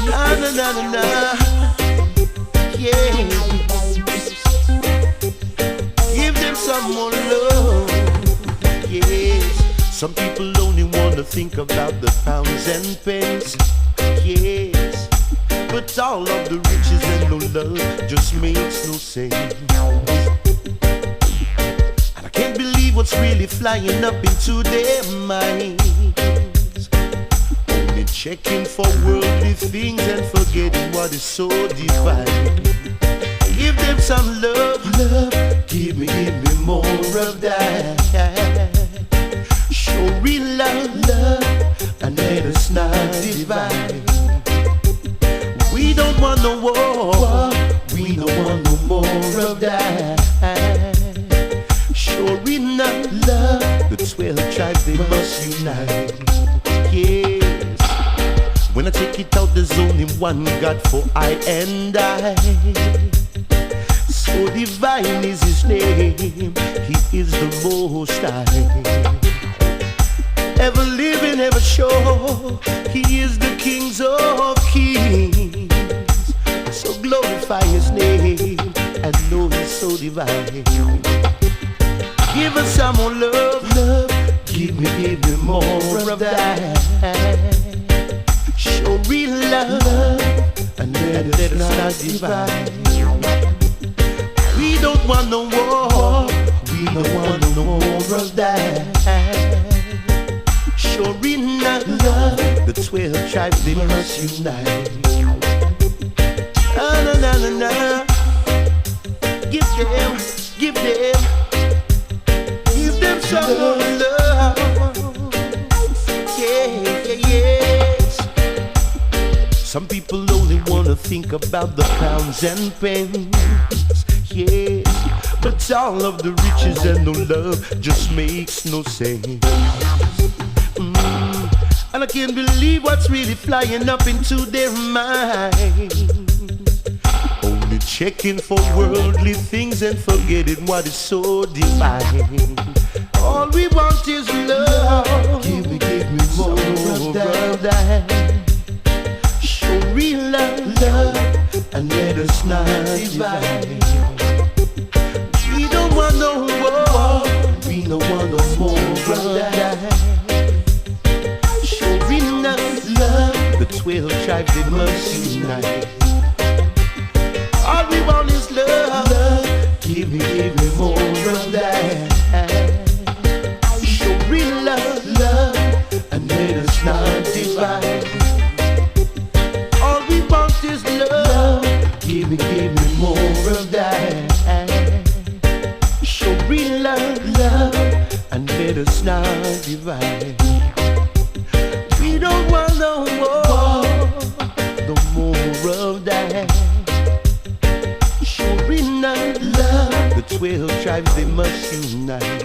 Na na na na na. Yeah. Give them some more love. Yes. Some people only wanna think about the pounds and pence. Yes. But all of the riches and no love just makes no sense. And I can't believe what's really flying up into their minds. Only checking for worldly things and forgetting what is so divine. Give them some love, love. Give me more of that. Show real love, love, and let us not divide. We don't want no war, we don't want no more of that. Sure enough, love, the 12 tribes, they must unite. Yes, when I take it out, there's only one God for I and I. So divine is his name, he is the Most High. Ever living, ever sure, he is the King of Kings. So glorify his name and know he's so divine. Give us some more love, love. Give me more of that. Show real love and let us not divide. We don't want no war, we don't want no more of that. Sure enough, love, the 12 tribes, they must unite. Na na na na na. Give them some more love. Yeah, yeah, yes. Some people only wanna think about the pounds and pence. Yes, but all of the riches and no love just makes no sense. And I can't believe what's really flying up into their minds. Only checking for worldly things and forgetting what is so divine. All we want is love. Give me more of that. Show real love, love, and let us not divide. We don't want no war, we don't want no more of that. Love, the 12 tribes, they must unite. All we want is love, love. Give me more of that. Show real love, love, and let us not divide. All we want is love. Give me more of that. Show real love, love, and let us not divide. We don't want no more, no more of that. Sure enough, love, the 12 tribes, they must unite.